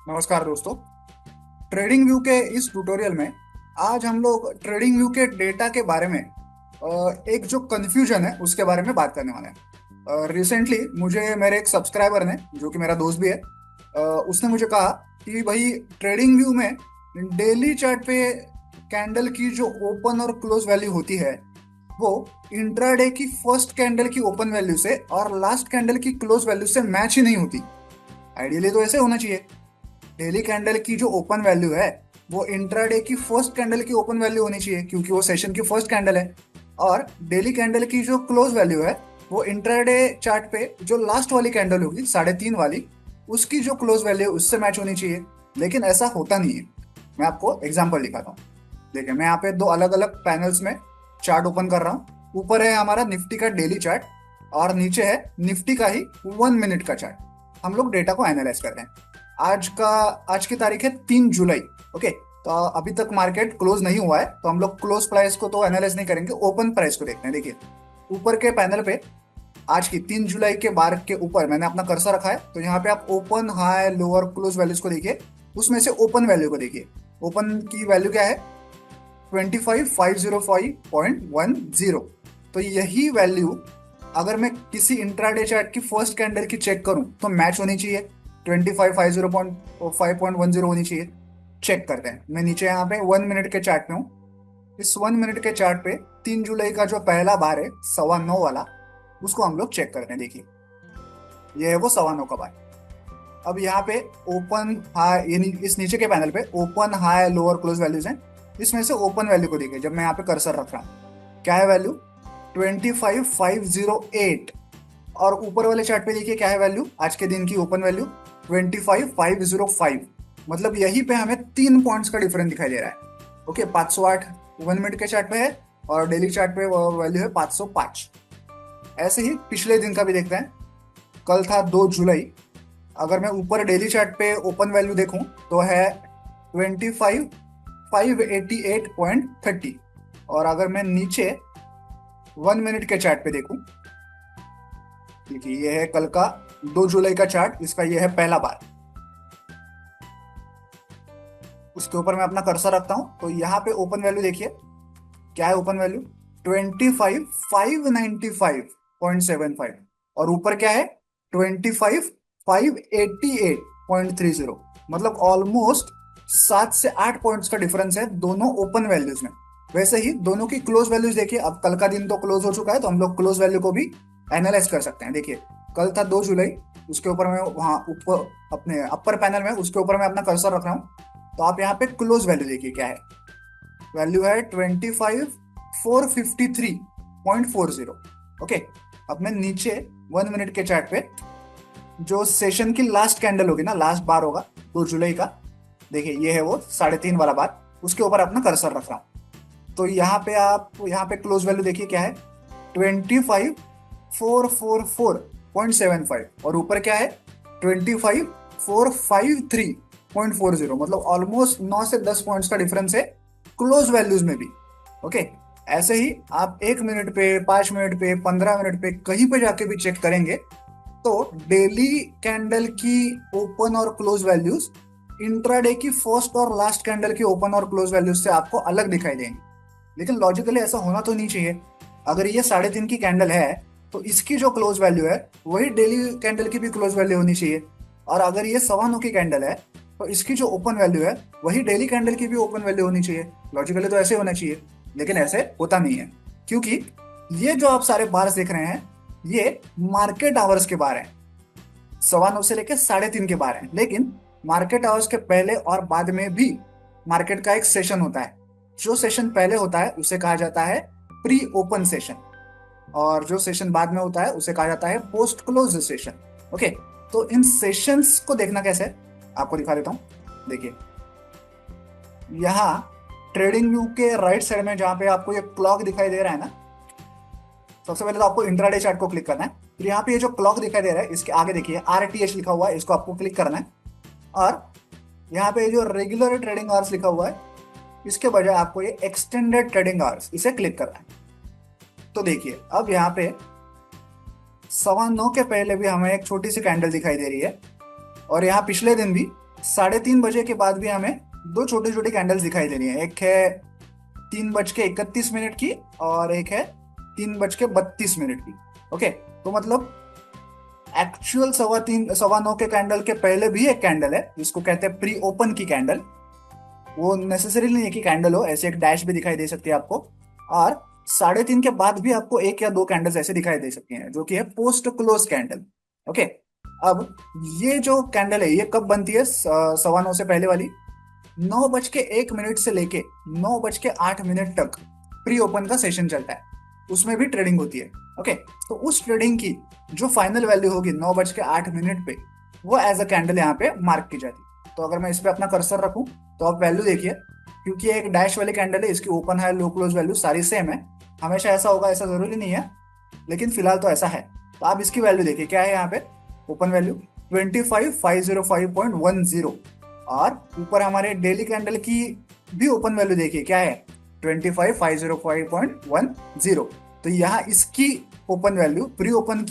नमस्कार दोस्तों। Trading view के इस ट्यूटोरियल में आज हम लोग ट्रेडिंग व्यू के डेटा के बारे में एक जो कंफ्यूजन है उसके बारे में बात करने वाले हैं। रिसेंटली मुझे मेरे एक सब्सक्राइबर ने, जो कि मेरा दोस्त भी है, उसने मुझे कहा कि भाई ट्रेडिंग व्यू में डेली चार्ट पे कैंडल की जो ओपन और क्लोज वैल्यू होती है वो इंट्राडे की फर्स्ट कैंडल की ओपन वैल्यू से और लास्ट कैंडल की क्लोज वैल्यू से मैच ही नहीं होती। आइडियली तो ऐसे होना चाहिए। डेली कैंडल की जो ओपन वैल्यू है वो इंट्राडे की फर्स्ट कैंडल की ओपन वैल्यू होनी चाहिए, क्योंकि वो सेशन की फर्स्ट कैंडल है। और डेली कैंडल की जो क्लोज वैल्यू है वो इंट्राडे चार्ट पे जो लास्ट वाली कैंडल होगी 3.5 वाली, उसकी जो क्लोज वैल्यू उससे मैच होनी चाहिए। लेकिन ऐसा होता नहीं है। मैं आपको एग्जाम्पल दिखाता हूँ। देखिए, मैं यहाँ पे दो अलग अलग पैनल्स में चार्ट ओपन कर रहा हूँ। ऊपर है हमारा निफ्टी का डेली चार्ट और नीचे है निफ्टी का ही 1 मिनट का चार्ट। हम लोग डेटा को एनालाइज कर रहे हैं। आज की तारीख है 3 जुलाई। ओके, तो अभी तक मार्केट क्लोज नहीं हुआ है, तो हम लोग क्लोज प्राइस को तो एनालाइज नहीं करेंगे, ओपन प्राइस को देखते हैं। देखिए, ऊपर के पैनल पे आज की 3 जुलाई के बार के ऊपर मैंने अपना कर्सर रखा है, तो यहाँ पे आप open, high, lower, close values को देखिए। उसमें से ओपन वैल्यू को देखिए। ओपन की वैल्यू क्या है? 25,505.10। तो यही वैल्यू अगर मैं किसी इंट्राडे चार्ट की फर्स्ट कैंडल की चेक करूं तो मैच होनी चाहिए। 25,505.10 होनी चाहिए। चेक करते हैं। मैं नीचे यहाँ पे 1 मिनट के चार्ट में हूँ। इस 1 मिनट के चार्ट पे 3 जुलाई का जो पहला बार है 9:15 वाला, उसको हम लोग चेक करते हैं। देखिए, ये है वो 9:15 का बार। अब यहाँ पे ओपन, हाई, यानी इस नीचे के पैनल पे open, high, lower, close values हैं। इसमें से ओपन वैल्यू को देखिए। जब मैं यहाँ पे कर्सर रख रहा हूँ, क्या है वैल्यू? 25,508। और ऊपर वाले चार्ट पे देखिए क्या है वैल्यू, आज के दिन की ओपन वैल्यू 25,505। मतलब यहीं पे हमें 3 पॉइंट्स का डिफरेंस दिखाई दे रहा है। ओके, 508 1 मिनट के चार्ट पे है और डेली चार्ट पे वैल्यू है 505। ऐसे ही पिछले दिन का भी देखते हैं। कल था 2 जुलाई। अगर मैं ऊपर डेली चार्ट पे ओपन वैल्यू देखूं तो है 25,588.30। और अगर मैं नीचे 1 मिनट के चार्ट पे देखूं, देखिए ये है कल का 2 जुलाई का चार्ट, इसका ये है पहला बार। उसके ऊपर मैं अपना कर्सर रखता हूँ तो यहाँ पे ओपन वैल्यू देखिए। क्या है ओपन वैल्यू? 25,595.75। और ऊपर क्या है? 25,588.30। मतलब ऑलमोस्ट 7 से 8 पॉइंट्स का डिफरेंस है दोनों ओपन वैल्यूज में। वैसे ही दोनों की क्लोज वैल्यूज देखिए। अब कल का दिन तो क्लोज हो चुका है, तो हम लोग क्लोज वैल्यू को भी एनालाइज कर सकते हैं। देखिए, कल था 2 जुलाई। उसके ऊपर मैं वहाँ ऊपर अपने अपर पैनल में, उसके ऊपर मैं अपना कर्सर रख रहा हूँ। तो आप यहाँ पे क्लोज वैल्यू देखिए क्या है। वैल्यू है 25,453.40। ओके, अब मैं नीचे 1 मिनट के चार्ट पे जो सेशन की लास्ट कैंडल होगी ना, लास्ट बार होगा 2 जुलाई का, देखिए ये है वो 3:30 वाला बार। उसके ऊपर अपना कर्सर रख रहा हूँ। तो यहाँ पे आप यहाँ पे क्लोज वैल्यू देखिए क्या है? 25,444.75। और ऊपर क्या है? 25,453.40। मतलब ऑलमोस्ट 9 से 10 पॉइंट्स का डिफरेंस है क्लोज वैल्यूज में भी। ओके, ऐसे ही आप 1 मिनट पे, 5 मिनट पे, 15 मिनट पे, कहीं पे जाके भी चेक करेंगे तो डेली कैंडल की ओपन और क्लोज वैल्यूज इंट्राडे की फर्स्ट और लास्ट कैंडल की ओपन और क्लोज वैल्यूज से आपको अलग दिखाई देंगे। लेकिन लॉजिकली ऐसा होना तो नहीं चाहिए। अगर ये 3:30 की कैंडल है तो इसकी जो क्लोज वैल्यू है वही डेली कैंडल की भी क्लोज वैल्यू होनी चाहिए। और अगर ये 9:15 की कैंडल है तो इसकी जो ओपन वैल्यू है वही डेली कैंडल की भी ओपन वैल्यू होनी चाहिए। लॉजिकली तो ऐसे होना चाहिए, लेकिन ऐसे होता नहीं है। क्योंकि ये जो आप सारे बार्स देख रहे हैं ये मार्केट आवर्स के बार हैं। 9:15 से लेकर 3:30 के बार हैं। लेकिन मार्केट आवर्स के पहले और बाद में भी मार्केट का एक सेशन होता है। जो सेशन पहले होता है उसे कहा जाता है प्री ओपन सेशन, और जो सेशन बाद में होता है उसे कहा जाता है पोस्ट क्लोज सेशन। ओके, तो इन सेशंस को देखना कैसे है आपको दिखा देता हूं। देखिए, यहाँ ट्रेडिंग व्यू के राइट साइड में जहां पे आपको ये क्लॉक दिखाई दे रहा है ना, सबसे पहले तो आपको इंट्राडे चार्ट को क्लिक करना है। फिर यहाँ पे ये जो क्लॉक दिखाई दे रहा है इसके आगे देखिए RTH लिखा हुआ है, इसको आपको क्लिक करना है। और यहाँ पे जो रेगुलर ट्रेडिंग आवर्स लिखा हुआ है इसके बजाय आपको ये एक्सटेंडेड ट्रेडिंग आवर्स, इसे क्लिक करना है। तो देखिए, अब यहाँ पे 9:15 के पहले भी हमें एक छोटी सी कैंडल दिखाई दे रही है। और यहाँ पिछले दिन भी 3:30 बजे के बाद भी हमें दो छोटी छोटी कैंडल्स दिखाई दे रही हैं। एक है 3:31 की और एक है 3:32 की। ओके, तो मतलब एक्चुअल 9:15 के कैंडल के पहले भी एक कैंडल है जिसको कहते हैं प्री ओपन की कैंडल। वो नेसेसरी नहीं है कि कैंडल हो, ऐसे एक डैश भी दिखाई दे सकती है आपको। और 3:30 के बाद भी आपको एक या दो कैंडल्स ऐसे दिखाई दे सकती हैं जो कि है पोस्ट क्लोज कैंडल। ओके, अब ये जो कैंडल है ये कब बनती है? 9:15 से पहले वाली 9:01 से लेके 9:08 तक प्री ओपन का सेशन चलता है, उसमें भी ट्रेडिंग होती है। ओके, तो उस ट्रेडिंग की जो फाइनल वैल्यू होगी 9:08 पे, वो एज अ कैंडल यहाँ पे मार्क की जाती है। तो अगर मैं इस पे अपना कर्सर रखूं तो आप वैल्यू देखिए, क्योंकि ये एक डैश वाली कैंडल है, इसकी ओपन है लो क्लोज वैल्यू सारी सेम है। हमेशा ऐसा होगा ऐसा जरूरी नहीं है, लेकिन फिलहाल तो ऐसा है। तो आप इसकी वैल्यू देखिए क्या है यहाँ पे। ओपन वैल्यू 25,505.10, और ऊपर हमारे डेली कैंडल की भी ओपन वैल्यू देखिए क्या है, 25,505.10। तो यहाँ इसकी open value, pre open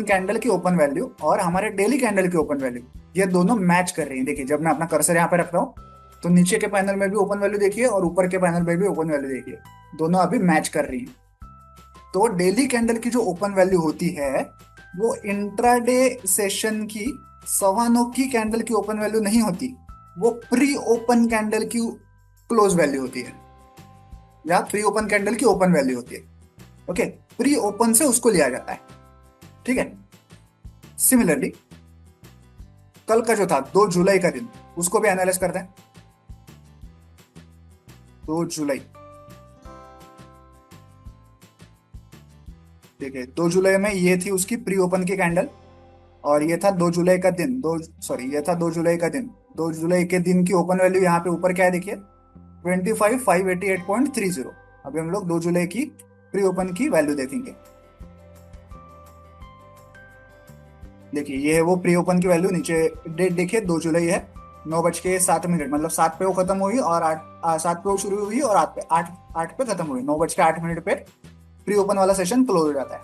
candle की ओपन वैल्यू और हमारे डेली कैंडल की ओपन वैल्यू, ये दोनों मैच कर रही है। देखिए जब मैं अपना कर्सर यहाँ पे रखता हूँ तो नीचे के पैनल में भी ओपन वैल्यू देखिए और ऊपर के पैनल में भी ओपन वैल्यू देखिए, दोनों अभी मैच कर रही है। तो डेली कैंडल की जो ओपन वैल्यू होती है वो इंट्राडे सेशन की 9:15 की कैंडल की ओपन वैल्यू नहीं होती, वो प्री ओपन कैंडल की क्लोज वैल्यू होती है, या प्री ओपन कैंडल की ओपन वैल्यू होती है। ओके, प्री ओपन से उसको लिया जाता है। ठीक है, सिमिलरली कल का जो था 2 जुलाई का दिन, उसको भी एनालाइज करते हैं। 2 जुलाई, देखिए 2 जुलाई में ये थी उसकी प्री ओपन की कैंडल, और ये था 2 जुलाई का दिन, दो सॉरी ये था 2 जुलाई का दिन। 2 जुलाई के दिन की ओपन वैल्यू यहाँ पे ऊपर क्या है देखिए, 25,588.30। अभी हम लोग 2 जुलाई की प्री ओपन की वैल्यू देखेंगे। देखिए ये है वो प्री ओपन की वैल्यू, नीचे डेट देखिए 2 जुलाई है, 9:07, मतलब 7 पे वो खत्म हुई और 7 पे वो शुरू हुई और 8 पे 8 पे खत्म हुई। 9:08 पे प्री ओपन वाला सेशन क्लोज हो जाता है।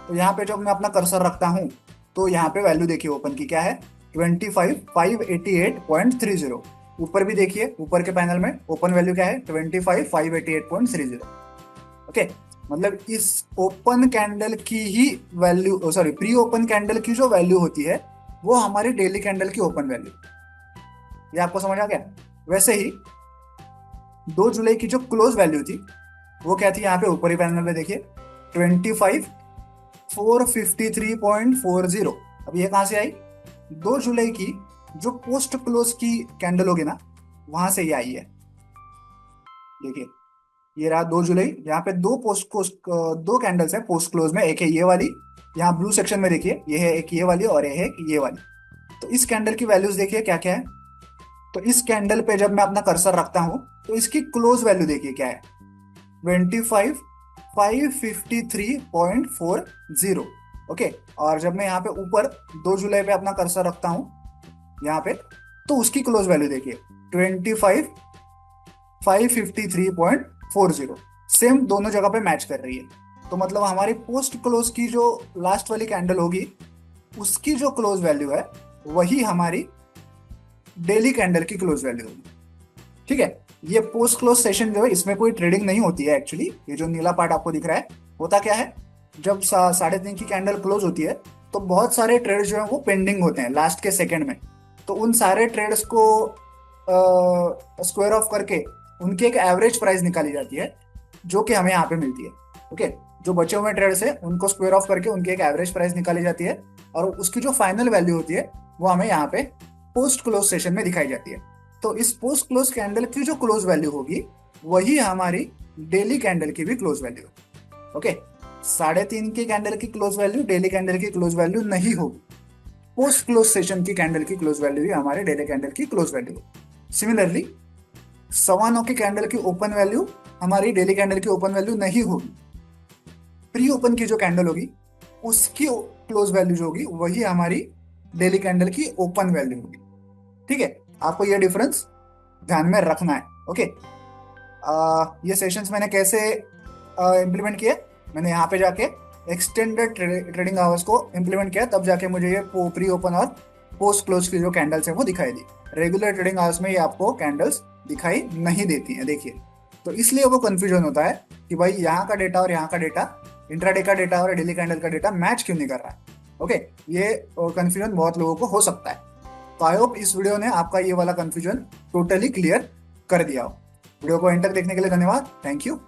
तो यहाँ पे जब मैं अपना कर्सर रखता हूँ तो यहाँ पे वैल्यू देखिए ओपन की क्या है, 25,588.30। ऊपर भी देखिए, ऊपर के पैनल में ओपन वैल्यू क्या है, 25,588.30। ओके, मतलब इस ओपन कैंडल की ही value, sorry pre open candle की जो वैल्यू होती है वो हमारी डेली कैंडल की ओपन वैल्यू। ये आपको समझ आ गया? वैसे ही 2 जुलाई की जो क्लोज वैल्यू थी वो क्या थी, यहाँ पे ऊपरी पैनल में देखिए 25,453.40। अब ये कहाँ से आई? 2 जुलाई की जो पोस्ट क्लोज की कैंडल होगी ना, वहां से ये आई है। देखिए ये रहा 2 जुलाई, यहाँ पे दो कैंडल्स है पोस्ट क्लोज में, एक है ये वाली, यहाँ ब्लू सेक्शन में देखिए ये है एक ये वाली और ये है ये वाली। तो इस कैंडल की वैल्यूज देखिए क्या क्या है। तो इस कैंडल पे जब मैं अपना कर्सर रखता हूँ तो इसकी क्लोज वैल्यू देखिए क्या है, 25,553.40। ओके, और जब मैं यहाँ पे ऊपर 2 जुलाई पे अपना कर्सर रखता हूँ यहाँ पे, तो उसकी क्लोज वैल्यू देखिए 25,553.40। सेम दोनों जगह पे मैच कर रही है। तो मतलब हमारी पोस्ट क्लोज की जो लास्ट वाली कैंडल होगी उसकी जो क्लोज वैल्यू है वही हमारी डेली कैंडल की क्लोज वैल्यू होगी। ठीक है, ये पोस्ट क्लोज सेशन जो है इसमें कोई ट्रेडिंग नहीं होती है एक्चुअली। ये जो नीला पार्ट आपको दिख रहा है, होता क्या है, जब 3:30 की कैंडल क्लोज होती है तो बहुत सारे ट्रेड्स जो है वो पेंडिंग होते हैं लास्ट के सेकंड में। तो उन सारे ट्रेड्स को स्क्वायर ऑफ करके उनकी एक एवरेज प्राइस निकाली जाती है जो कि हमें यहाँ पे मिलती है। ओके, जो बचे हुए ट्रेड्स है उनको स्क्वायर ऑफ करके उनकी एक एवरेज प्राइस निकाली जाती है, और उसकी जो फाइनल वैल्यू होती है वो हमें यहाँ पे पोस्ट क्लोज सेशन में दिखाई जाती है। तो इस पोस्ट क्लोज कैंडल की जो क्लोज वैल्यू होगी वही हमारी डेली कैंडल की भी क्लोज वैल्यू। ओके, 3:30 की कैंडल की क्लोज वैल्यू डेली कैंडल की क्लोज वैल्यू नहीं होगी, पोस्ट क्लोज सेशन की कैंडल की क्लोज वैल्यू ही हमारे डेली कैंडल की क्लोज वैल्यू। सिमिलरली 9:15 की कैंडल की ओपन वैल्यू हमारी डेली कैंडल की ओपन वैल्यू नहीं होगी, प्री ओपन की जो कैंडल होगी उसकी क्लोज वैल्यू जो होगी वही हमारी डेली कैंडल की ओपन वैल्यू होगी। ठीक है, आपको ये डिफरेंस ध्यान में रखना है। ओके, ये सेशंस मैंने कैसे इम्प्लीमेंट किए, मैंने यहाँ पे जाके एक्सटेंडेड ट्रेडिंग आवर्स को इम्प्लीमेंट किया, तब जाके मुझे ये प्री ओपन और पोस्ट क्लोज की जो कैंडल्स है वो दिखाई दी। रेगुलर ट्रेडिंग आवर्स में ये आपको कैंडल्स दिखाई नहीं देती है, देखिए। तो इसलिए वो कंफ्यूजन होता है कि भाई यहाँ का डेटा और यहाँ का डेटा, इंट्राडे का डेटा और डेली कैंडल का डेटा मैच क्यों नहीं कर रहा है। ओके, ये कंफ्यूजन बहुत लोगों को हो सकता है। तो आई होप इस वीडियो ने आपका ये वाला कंफ्यूजन टोटली क्लियर कर दिया हो। वीडियो को एंड तक देखने के लिए धन्यवाद। Thank you.